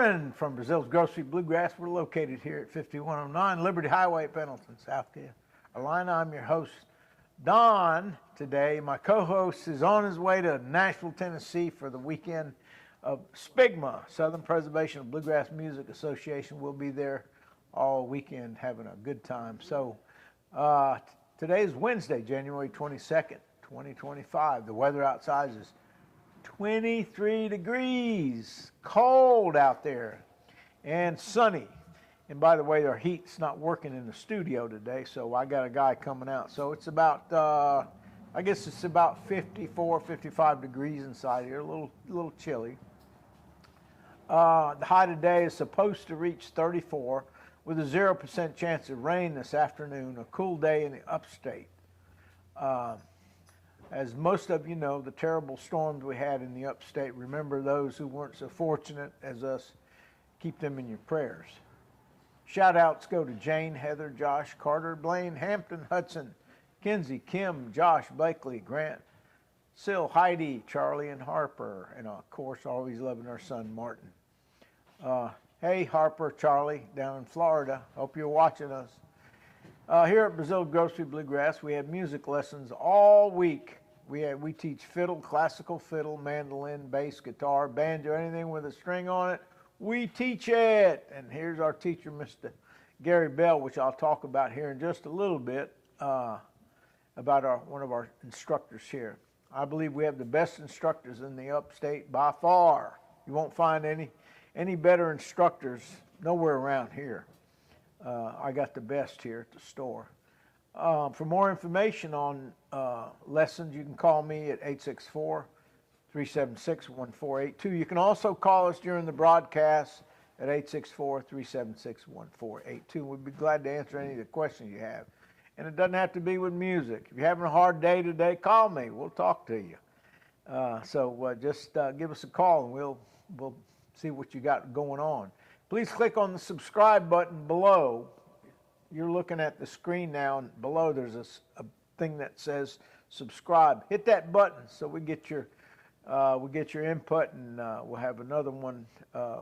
morning from Breazeale's Grocery Bluegrass. We're located here at 5109 Liberty Highway, Pendleton, South Carolina. I'm your host, Don. Today, my co-host is on his way to Nashville, Tennessee for the weekend of SPIGMA, Southern Preservation of Bluegrass Music Association. We'll be there all weekend having a good time. So today is Wednesday, January 22nd, 2025. The weather outside is 23 degrees, cold out there, and sunny. And by the way, our heat's not working in the studio today, so I got a guy coming out. So it's about, I guess it's about 54, 55 degrees inside here, a little chilly. The high today is supposed to reach 34 with a 0% chance of rain this afternoon, a cool day in the upstate. As most of you know, the terrible storms we had in the upstate, remember those who weren't so fortunate as us, keep them in your prayers. Shout outs go to Jane, Heather, Josh, Carter, Blaine, Hampton, Hudson, Kinsey, Kim, Josh, Blakely, Grant, Sil, Heidi, Charlie, and Harper, and of course always loving our son Martin. Hey Harper, Charlie, down in Florida, hope you're watching us. Here at Breazeale Grocery Bluegrass, we have music lessons all week. We teach fiddle, classical fiddle, mandolin, bass, guitar, banjo, anything with a string on it. We teach it. And here's our teacher, Mr. Gary Bell, which I'll talk about here in just a little bit, about one of our instructors here. I believe we have the best instructors in the upstate by far. You won't find any better instructors nowhere around here. I got the best here at the store. For more information on lessons, you can call me at 864-376-1482. You can also call us during the broadcast at 864-376-1482. We'd be glad to answer any of the questions you have. And it doesn't have to be with music. If you're having a hard day today, call me. We'll talk to you. Just give us a call and we'll see what you got going on. Please click on the subscribe button below. You're looking at the screen now, and below there's a thing that says subscribe. Hit that button so we get your input, and we'll have another one.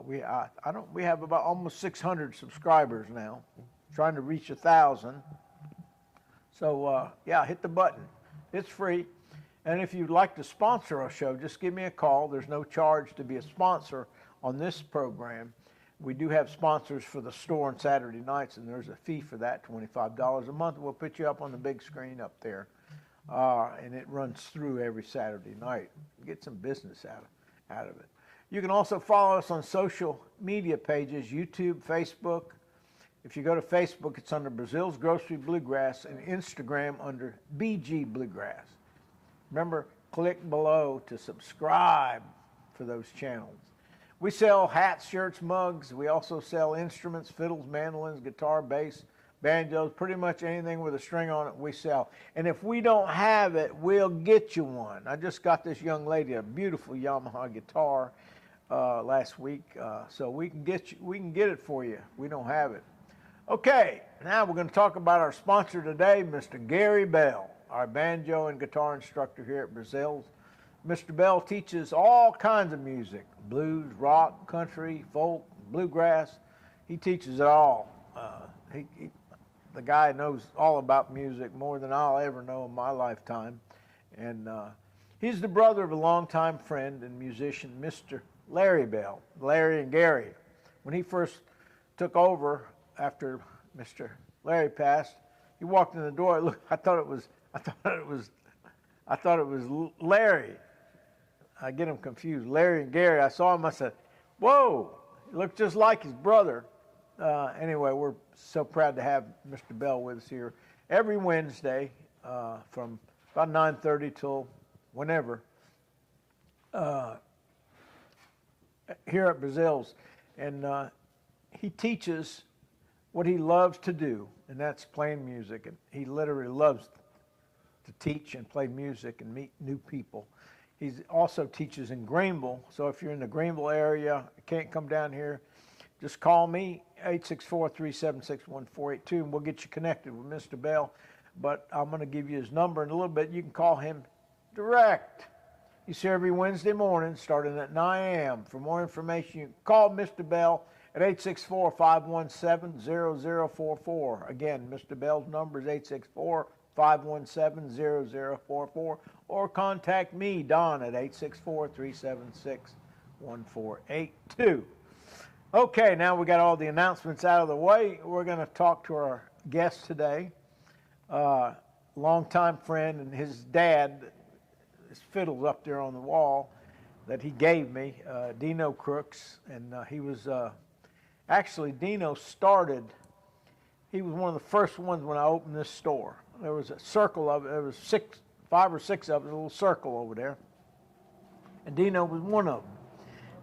We have about almost 600 subscribers now, trying to reach 1,000. So yeah, hit the button. It's free. And if you'd like to sponsor our show, just give me a call. There's no charge to be a sponsor on this program. We do have sponsors for the store on Saturday nights, and there's a fee for that, $25 a month. We'll put you up on the big screen up there, and it runs through every Saturday night. Get some business out of it. You can also follow us on social media pages, YouTube, Facebook. If you go to Facebook, it's under Breazeale's Grocery Bluegrass, and Instagram under BG Bluegrass. Remember, click below to subscribe for those channels. We sell hats, shirts, mugs. We also sell instruments, fiddles, mandolins, guitar, bass, banjos, pretty much anything with a string on it we sell. And if we don't have it, we'll get you one. I just got this young lady a beautiful Yamaha guitar last week, so we can get it for you. We don't have it. Okay, now we're going to talk about our sponsor today, Mr. Gary Bell, our banjo and guitar instructor here at Breazeale's. Mr. Bell teaches all kinds of music, blues, rock, country, folk, bluegrass. He teaches it all. The guy knows all about music, more than I'll ever know in my lifetime. And he's the brother of a longtime friend and musician, Mr. Larry Bell, Larry and Gary. When he first took over after Mr. Larry passed, he walked in the door. Look, I thought it was Larry. I get them confused. Larry and Gary, I saw him, I said, whoa, he looked just like his brother. Anyway, we're so proud to have Mr. Bell with us here every Wednesday from about 9:30 till whenever here at Breazeale's. And he teaches what he loves to do, and that's playing music. And he literally loves to teach and play music and meet new people. He also teaches in Greenville, so if you're in the Greenville area, can't come down here, just call me, 864-376-1482, and we'll get you connected with Mr. Bell. But I'm going to give you his number in a little bit. You can call him direct. He's here every Wednesday morning starting at 9 a.m. For more information, you can call Mr. Bell at 864-517-0044. Again, Mr. Bell's number is 864-517-0044, or contact me, Don, at 864-376-1482. Okay, now we got all the announcements out of the way. We're going to talk to our guest today, longtime friend, and his dad. His fiddle's up there on the wall that he gave me, Dino Crooks, and he was actually Dino started. He was one of the first ones when I opened this store. There was a circle of it. There was 5 or 6 of it, a little circle over there, and Dino was one of them.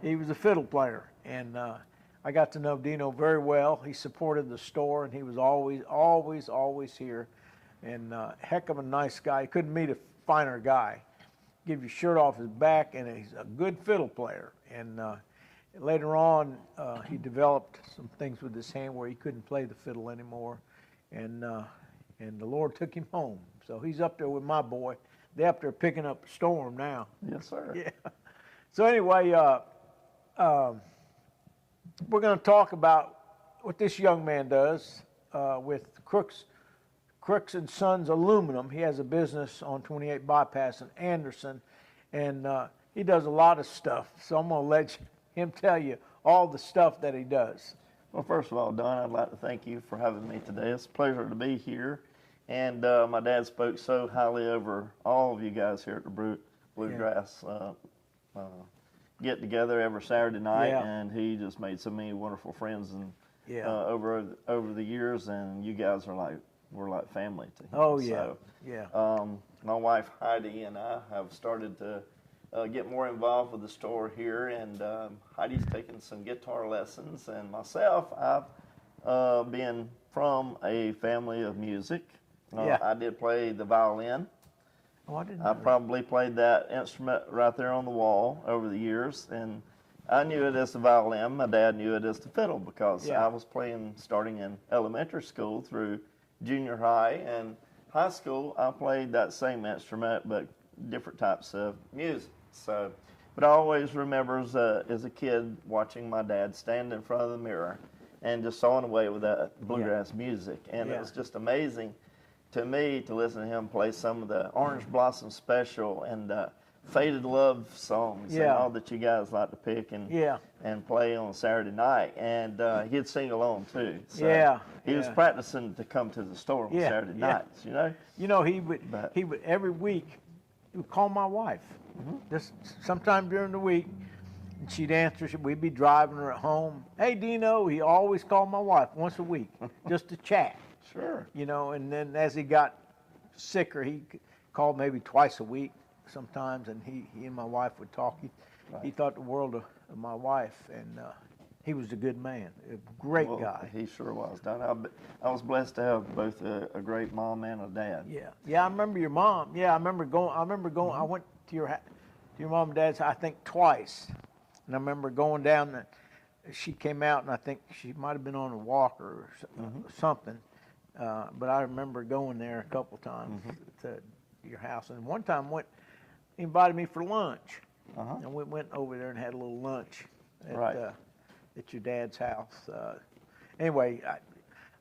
He was a fiddle player, and I got to know Dino very well. He supported the store, and he was always here, and heck of a nice guy. You couldn't meet a finer guy. Give your shirt off his back, and he's a good fiddle player. And later on, he developed some things with his hand where he couldn't play the fiddle anymore, and the Lord took him home. So he's up there with my boy. They're up there picking up a storm now. Yes, sir. Yeah. So anyway, we're going to talk about what this young man does with Crooks and Sons Aluminum. He has a business on 28 Bypass in Anderson, and he does a lot of stuff. So I'm going to let him tell you all the stuff that he does. Well, first of all, Don, I'd like to thank you for having me today. It's a pleasure to be here. And my dad spoke so highly over all of you guys here at the Bluegrass. Get together every Saturday night, and he just made so many wonderful friends and over the years, and you guys we're like family to him. Oh yeah, so, my wife Heidi and I have started to get more involved with the store here, and Heidi's taken some guitar lessons, and myself, I've been from a family of music. I did play the violin. Oh, I didn't know that. Probably played that instrument right there on the wall over the years, and I knew it as the violin. My dad knew it as the fiddle because I was playing starting in elementary school through junior high, and high school I played that same instrument but different types of music. So, but I always remember as a kid watching my dad stand in front of the mirror and just sawing away with that bluegrass music, and it was just amazing to me to listen to him play some of the Orange Blossom Special and Faded Love songs and all that you guys like to pick and play on Saturday night. And he'd sing along too. So he was practicing to come to the store on Saturday nights, you know. You know, he would every week he would call my wife. Just sometime during the week, and she'd answer. We'd be driving her at home. Hey, Dino, he always called my wife once a week just to chat. Sure. You know, and then as he got sicker, he called maybe twice a week sometimes, and he and my wife would talk. He thought the world of my wife, and he was a good man, a great guy. He sure was, Don. I was blessed to have both a great mom and a dad. Yeah, I remember your mom. Yeah, I remember going. I went to your mom and dad's, I think, twice, and I remember going down. She came out, and I think she might have been on a walker or something. But I remember going there a couple times to your house, and one time he invited me for lunch, and we went over there and had a little lunch at your dad's house. Anyway,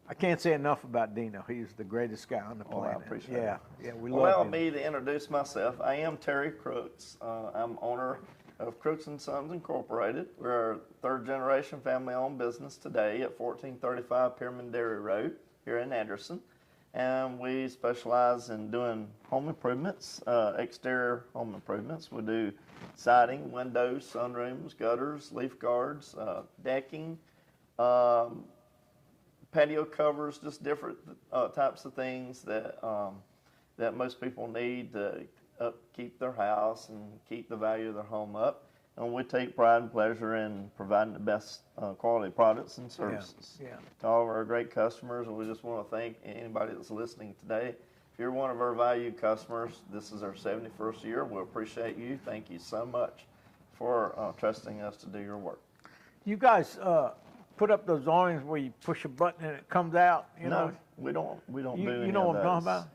I can't say enough about Dino. He's the greatest guy on the planet. I appreciate it. Yeah, we love him. Allow me to introduce myself. I am Terry Crooks. I'm owner of Crooks and Sons Incorporated. We're a third-generation family-owned business today at 1435 Pyramid Dairy Road here in Anderson, and we specialize in doing home improvements, exterior home improvements. We do siding, windows, sunrooms, gutters, leaf guards, decking, patio covers, just different types of things that most people need to upkeep their house and keep the value of their home up. And we take pride and pleasure in providing the best quality products and services to all of our great customers. And we just want to thank anybody that's listening today. If you're one of our valued customers, this is our 71st year. We appreciate you. Thank you so much for trusting us to do your work. You guys put up those awnings where you push a button and it comes out? You No, know? we don't do You any know of what I'm talking those. about?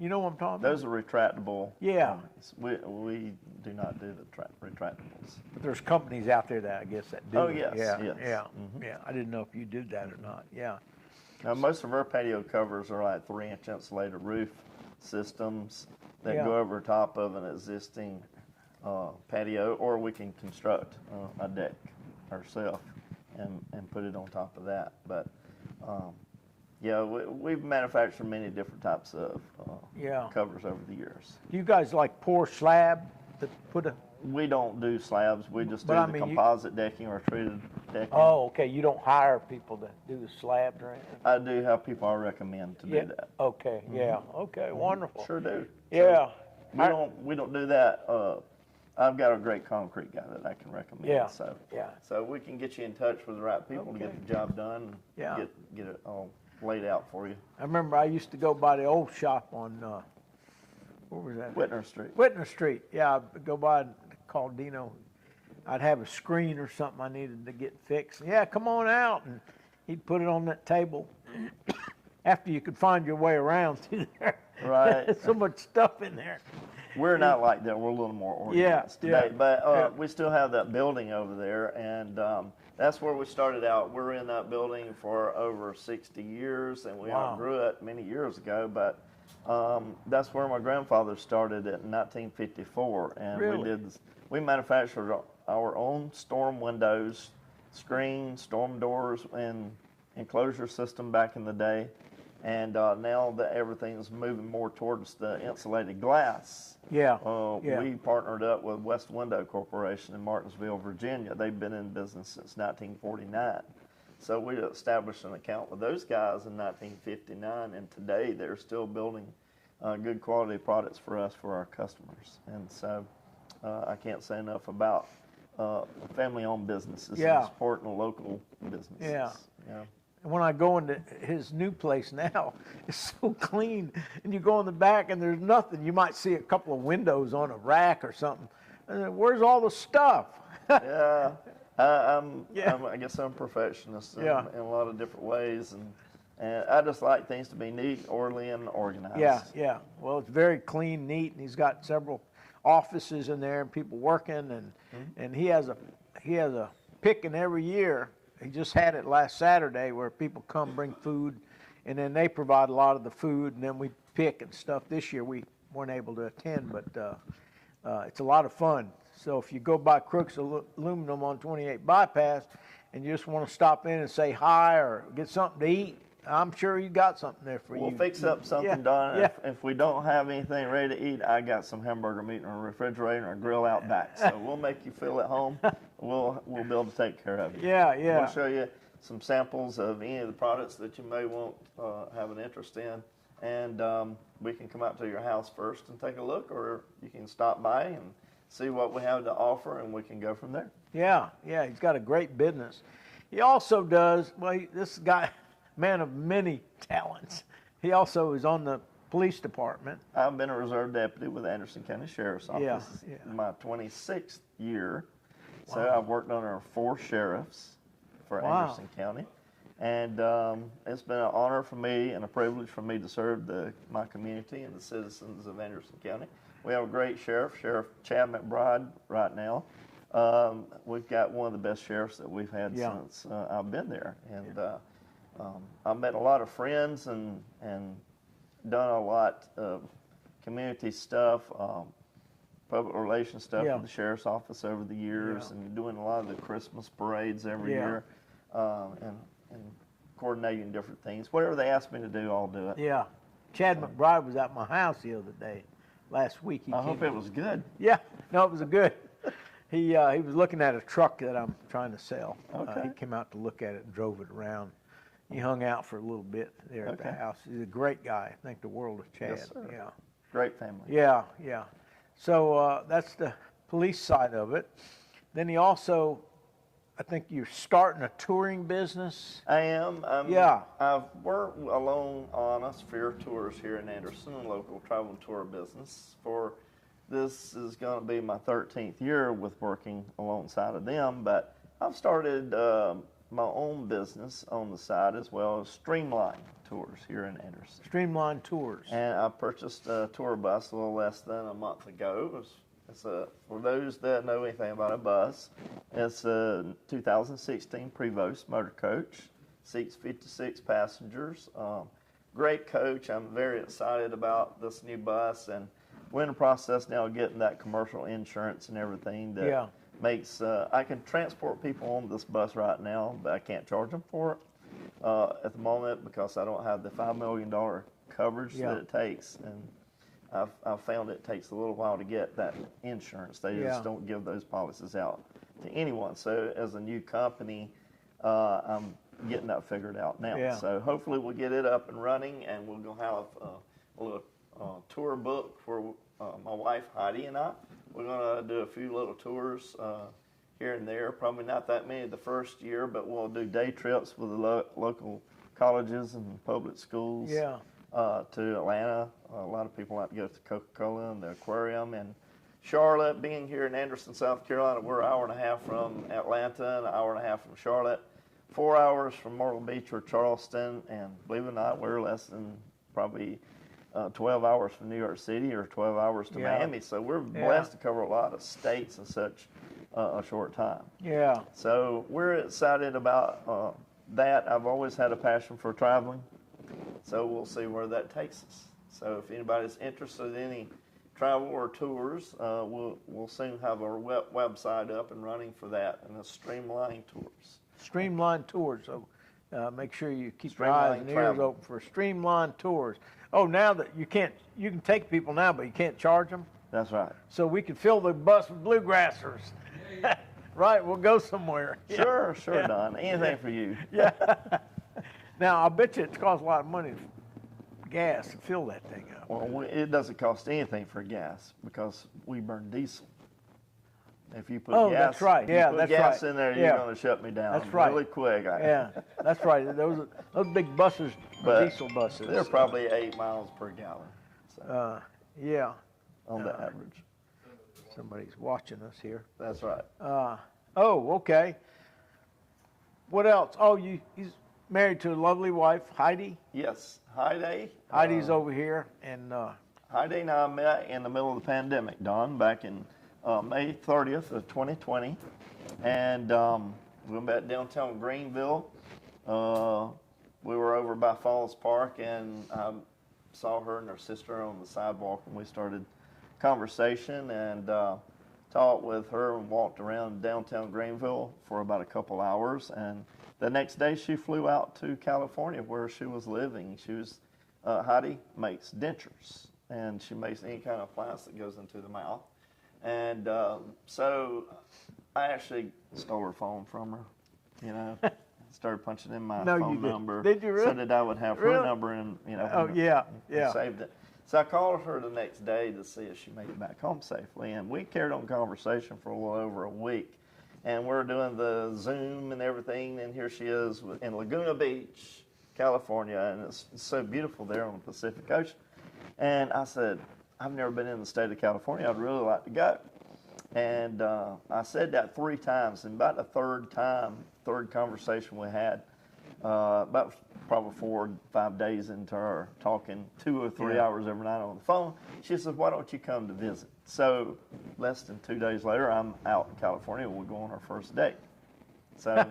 You know what I'm talking Those about? are retractable. Yeah. awnings. We do not do the retractables. But there's companies out there that I guess that do Oh, it. yes, Yeah, yes. yeah, Mhm. yeah. I didn't know if you did that or not. Yeah. Now, most of our patio covers are like 3-inch insulated roof systems that Yeah. go over top of an existing patio, or we can construct a deck ourselves and put it on top of that. But yeah, we've manufactured many different types of Yeah. covers over the years. Do you guys like pour slab to put a? We don't do slabs. We just do But I the mean, composite decking or treated decking. Oh, okay. You don't hire people to do the slabs or anything? I do have people I recommend to Yeah. do that. Okay. Yeah. Okay. Wonderful. Sure do. Yeah. We don't do that. I've got a great concrete guy that I can recommend. Yeah. So Yeah. so we can get you in touch with the right people to get Okay. the job done. And Yeah. Get it all laid out for you. I remember I used to go by the old shop on where was that? Whitner Street. Whitner Street. Yeah, I'd go by and call Dino. I'd have a screen or something I needed to get fixed. Yeah, come on out, and he'd put it on that table. After you could find your way around through there. Right. So much stuff in there. We're not like that. We're a little more organized Yeah, today. yeah, But yeah. we still have that building over there, and that's where we started out. We're in that building for over 60 years, and we Wow. outgrew it many years ago. But that's where my grandfather started in 1954, and Really? we manufactured our own storm windows, screens, storm doors, and enclosure system back in the day. And now that everything's moving more towards the insulated glass, Yeah. Yeah. we partnered up with West Window Corporation in Martinsville, Virginia. They've been in business since 1949. So we established an account with those guys in 1959, and today they're still building good quality products for us, for our customers. And so I can't say enough about family-owned businesses Yeah. and supporting local businesses. Yeah. Yeah. And when I go into his new place now, it's so clean. And you go in the back and there's nothing. You might see a couple of windows on a rack or something. And then, where's all the stuff? Yeah, Yeah. I guess I'm a perfectionist in, Yeah. in a lot of different ways, and I just like things to be neat, orderly, and organized. Yeah, yeah. Well, it's very clean, neat, and he's got several offices in there and people working, and he has a picking every year. He just had it last Saturday where people come bring food, and then they provide a lot of the food, and then we pick and stuff. This year we weren't able to attend, but it's a lot of fun. So if you go by Crooks Aluminum on 28 Bypass and you just want to stop in and say hi or get something to eat, I'm sure you got something there for you. We'll fix up something, Yeah, Don. yeah. If we don't have anything ready to eat, I got some hamburger meat in our refrigerator and a grill out back. So we'll make you feel at home. We'll be able to take care of you. Yeah, yeah. We'll show you some samples of any of the products that you may want have an interest in, and we can come out to your house first and take a look, or you can stop by and see what we have to offer, and we can go from there. Yeah, yeah, he's got a great business. He also does, well, this guy, man of many talents, he also is on the police department. I've been a reserve deputy with Anderson County Sheriff's Office. Yeah, yeah. In my 26th year. So Wow. I've worked under 4 sheriffs for Wow. Anderson County. And it's been an honor for me and a privilege for me to serve my community and the citizens of Anderson County. We have a great sheriff, Sheriff Chad McBride, right now. We've got one of the best sheriffs that we've had Yeah. since I've been there. And I've met a lot of friends and done a lot of community stuff, public relations stuff Yeah. with the sheriff's office over the years, Yeah. and doing a lot of the Christmas parades every Yeah. year, and coordinating different things. Whatever they ask me to do, I'll do it. Yeah. Chad McBride was at my house the other day, last week. He I came hope it was good. Yeah, no, it was a good. He was looking at a truck that I'm trying to sell. Okay. He came out to look at it and drove it around. He hung out for a little bit there at the Okay. house. He's a great guy. I think the world of Chad. Yes, sir. Yeah. Great family. Yeah, yeah. So that's the police side of it. Then he also, I think you're starting a touring business. I am. Yeah. I've worked alone on a Sphere Tours here in Anderson, a local travel and tour business. This is going to be my 13th year with working alongside of them, but I've started my own business on the side as well as Streamline Tours here in Anderson. Streamline Tours. And I purchased a tour bus a little less than a month ago. It's for those that know anything about a bus, it's a 2016 Prevost motor coach, seats 56 passengers. Great coach. I'm very excited about this new bus, and we're in the process now of getting that commercial insurance and everything that makes, I can transport people on this bus right now, but I can't charge them for it at the moment because I don't have the $5 million coverage that it takes. And I've found it takes a little while to get that insurance. They just don't give those policies out to anyone. So as a new company, I'm getting that figured out now. So hopefully we'll get it up and running, and we're going to have a little tour book for my wife Heidi and I. We're going to do a few little tours here and there, probably not that many the first year, but we'll do day trips with the local colleges and public schools to Atlanta. A lot of people like to go to Coca-Cola and the aquarium. And Charlotte, being here in Anderson, South Carolina, we're an hour and a half from Atlanta and an hour and a half from Charlotte, 4 hours from Myrtle Beach or Charleston, and believe it or not, we're less than probably 12 hours from New York City or 12 hours to Miami. So we're blessed to cover a lot of states in such a short time. So we're excited about that. I've always had a passion for traveling, so we'll see where that takes us. So if anybody's interested in any travel or tours, we'll soon have our website up and running for that, and it's Streamline Tours. Streamline Tours. So make sure you keep your eyes and ears open for Streamline Tours. Oh, now that you can take people now, but you can't charge them. That's right. So we can fill the bus with bluegrassers. Right, we'll go somewhere. Sure, Don. Anything for you. Now, I bet you it costs a lot of money for gas to fill that thing up. Well, it doesn't cost anything for gas because we burn diesel. If you put gas, that's right. gas in there, you're going to shut me down really quick. That's right. Those big buses are diesel buses. They're probably 8 miles per gallon. So, on the average. Somebody's watching us here. That's right. Okay. What else? Oh, he's married to a lovely wife, Heidi. Yes, Heidi. Heidi's over here, and Heidi and I met in the middle of the pandemic, Don, back in May 30th of 2020, and we met downtown Greenville. We were over by Falls Park, and I saw her and her sister on the sidewalk, and we started conversation and talked with her and walked around downtown Greenville for about a couple hours. And the next day she flew out to California where she was living. Heidi makes dentures, and she makes any kind of appliance that goes into the mouth. And so I actually stole her phone from her, started punching in my phone number. Did you really? So that I would have her number and, and saved it. So I called her the next day to see if she made it back home safely, and we carried on conversation for a little over a week. And we're doing the Zoom and everything, and here she is in Laguna Beach, California, and it's so beautiful there on the Pacific Ocean. And I said, I've never been in the state of California. I'd really like to go. And I said that 3 times, and about the third conversation we had, about probably 4 or 5 days into our talking 2 or 3 hours every night on the phone, she said, why don't you come to visit? So less than 2 days later, I'm out in California, and we go on our first date. So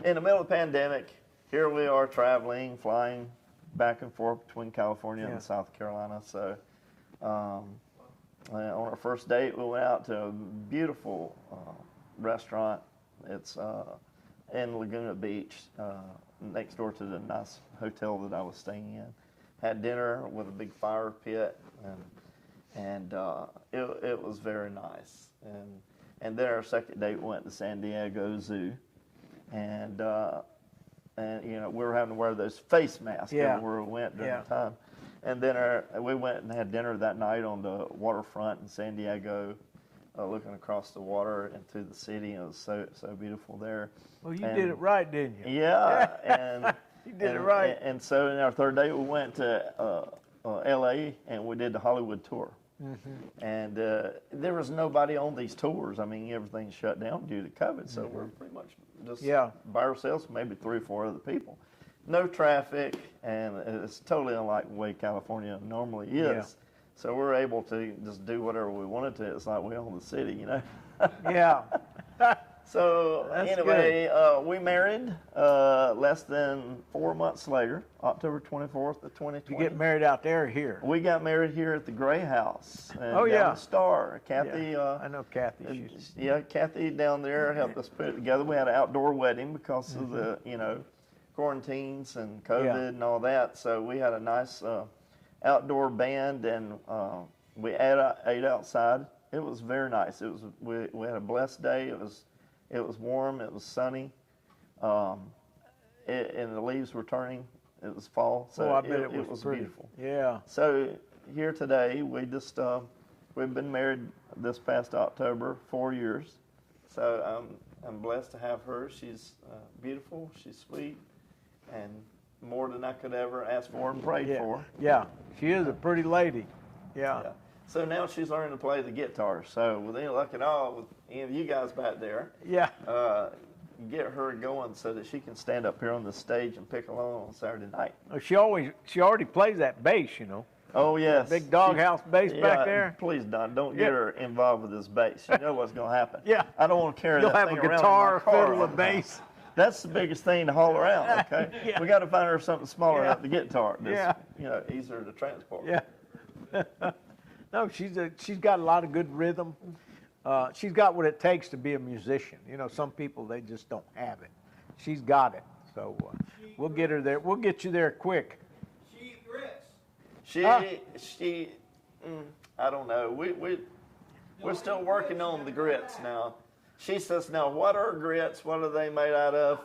in the middle of the pandemic, here we are traveling, flying back and forth between California and South Carolina. So on our first date, we went out to a beautiful restaurant. It's in Laguna Beach, next door to the nice hotel that I was staying in. Had dinner with a big fire pit, and it was very nice. And then our second date went to San Diego Zoo, and we were having to wear those face masks everywhere we went during the time. And then we went and had dinner that night on the waterfront in San Diego, looking across the water into the city. It was so beautiful there. Well, you did it right, didn't you? Yeah, and you did it right. And so in our third day, we went to L.A. and we did the Hollywood tour. And there was nobody on these tours. I mean, everything's shut down due to COVID, so we're pretty much just by ourselves, maybe 3 or 4 other people. No traffic, and it's totally unlike the way California normally is. Yeah. So we're able to just do whatever we wanted to. It's like we own the city, you know? Yeah. So That's anyway, we married less than 4 months later, October 24th of 2020. You get married out there or here? We got married here at the Gray House. Oh, down yeah. the Star. Kathy. Yeah. I know Kathy. Kathy down there helped us put it together. We had an outdoor wedding because of the, quarantines and COVID and all that. So we had a nice outdoor band, and we ate outside. It was very nice. We had a blessed day. It was warm. It was sunny, and the leaves were turning. It was fall, so I bet it was pretty. Beautiful. Yeah. So here today, we just we've been married this past October 4 years. So I'm blessed to have her. She's beautiful. She's sweet, and more than I could ever ask for and pray for. Yeah, she is a pretty lady. Yeah. So now she's learning to play the guitar. So with any luck at all, with any of you guys back there, get her going so that she can stand up here on the stage and pick along on Saturday night. Oh, she already plays that bass, Oh yes, big doghouse bass back there. Please, Don, don't get her involved with this bass. You know what's going to happen. Yeah. I don't want to carry You'll that have thing a around guitar, in my car fiddle, all and the time. bass. That's the biggest thing to haul around. Okay, we got to find her something smaller than the guitar. Easier to transport. Yeah. No, she's got a lot of good rhythm. She's got what it takes to be a musician. Some people, they just don't have it. She's got it. So we'll get her there. We'll get you there quick. She eats grits. She, I don't know. We're still working on the grits now. She says, now, what are grits? What are they made out of?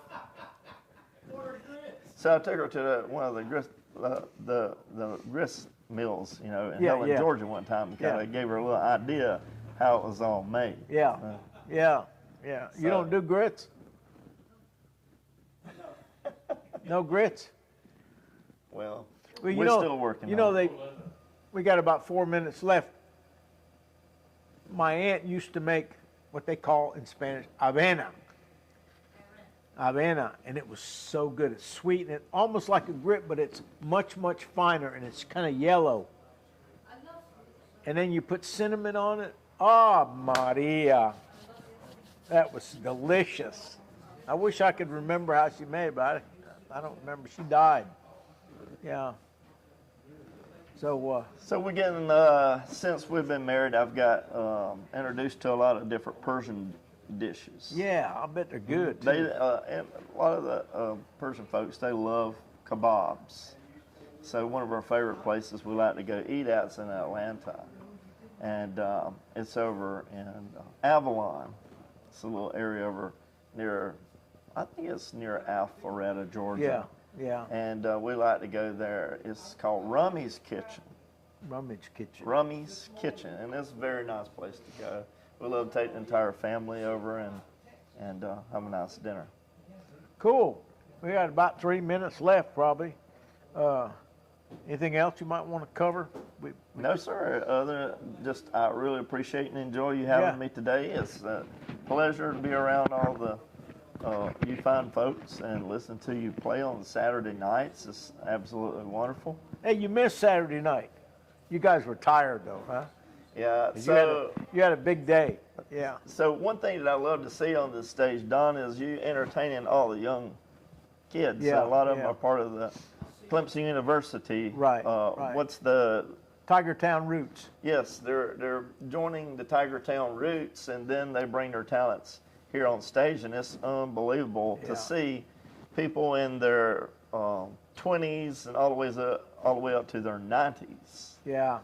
What are grits? So I took her to one of the grist mills, in Helen, Georgia one time, and kind of gave her a little idea how it was all made. Yeah. You don't do grits? No grits? Well, we're still working on it. We got about 4 minutes left. My aunt used to make what they call in Spanish avena, and it was so good. It's sweet and it's almost like a grit, but it's much, much finer, and it's kind of yellow. And then you put cinnamon on it. Oh, Maria, that was delicious. I wish I could remember how she made it, but I don't remember. She died. Yeah. So we're getting, since we've been married, I've got introduced to a lot of different Persian dishes. Yeah, I bet they're good too. And a lot of the Persian folks, they love kebabs. So one of our favorite places we like to go eat at is in Atlanta. And it's over in Avalon. It's a little area over near, I think it's near Alpharetta, Georgia. Yeah. And we like to go there. It's called Rummy's Kitchen. Rummy's Kitchen. Rummy's Kitchen, and it's a very nice place to go. We love to take the entire family over and have a nice dinner. Cool. We got about 3 minutes left, probably. Anything else you might want to cover? No, sir. I really appreciate and enjoy you having me today. It's a pleasure to be around all the you fine folks and listen to you play on Saturday nights. It's absolutely wonderful. Hey, you missed Saturday night. You guys were tired, though, huh? Yeah. So you had a big day. Yeah. So one thing that I love to see on this stage, Don, is you entertaining all the young kids. Yeah. A lot of them are part of the Clemson University. Right. What's the Tiger Town Roots? Yes, they're joining the Tiger Town Roots, and then they bring their talents here on stage, and it's unbelievable to see people in their 20s and all the way up to their 90s. Yeah.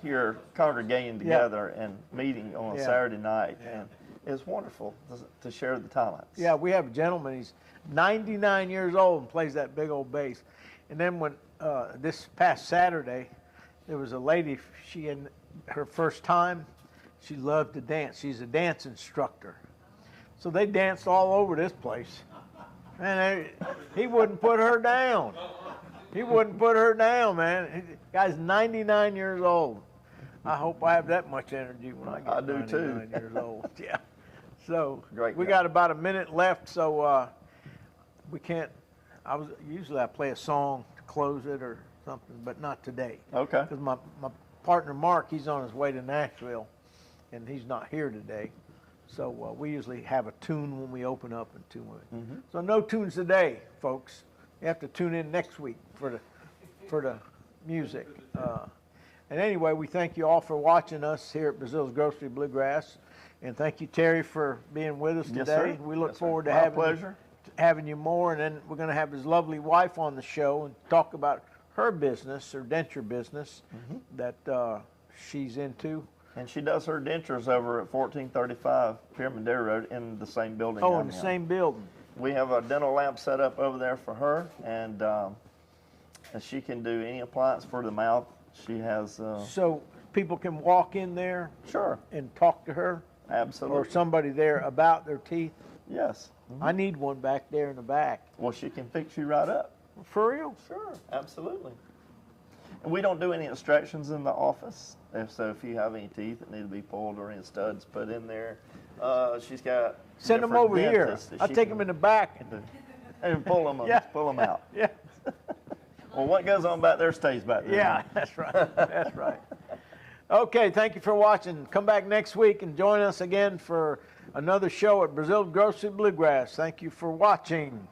Here congregating together and meeting on a Saturday night, and it's wonderful to share the talents. Yeah, we have a gentleman. He's 99 years old and plays that big old bass. And then when this past Saturday, there was a lady. She in her first time. She loved to dance. She's a dance instructor. So they danced all over this place. And he wouldn't put her down. He wouldn't put her down, man. The guy's 99 years old. I hope I have that much energy when I get I do too. 99 years old. Yeah. So Great we guy. got about a minute left, so we can't. Usually I play a song to close it or something, but not today. Okay. Because my partner Mark, he's on his way to Nashville, and he's not here today. So we usually have a tune when we open up and tune it. So no tunes today, folks. You have to tune in next week for the music. And anyway, we thank you all for watching us here at Breazeale's Grocery Bluegrass, and thank you, Terry, for being with us Yes, today. sir. We look Yes, sir. forward to My pleasure. having you more, and then we're going to have his lovely wife on the show and talk about her business, her denture business that she's into. And she does her dentures over at 1435 Pyramid Dairy Road in the same building. Oh, I'm in the in. same building. We have a dental lamp set up over there for her, and she can do any appliance for the mouth. She has. So people can walk in there Sure. and talk to her, Absolutely. or somebody there about their teeth. Yes. I need one back there in the back. Well, she can fix you right up. For real? Sure. Absolutely. And we don't do any extractions in the office. If you have any teeth that need to be pulled or any studs put in there, she's got. Send them different over here. dentists that I'll she take can- them in the back. and pull them. Yeah. Pull them out. Yeah. Well, what goes on back there stays back there. Yeah, that's right. That's right. Okay, thank you for watching. Come back next week and join us again for another show at Breazeale Grocery Bluegrass. Thank you for watching.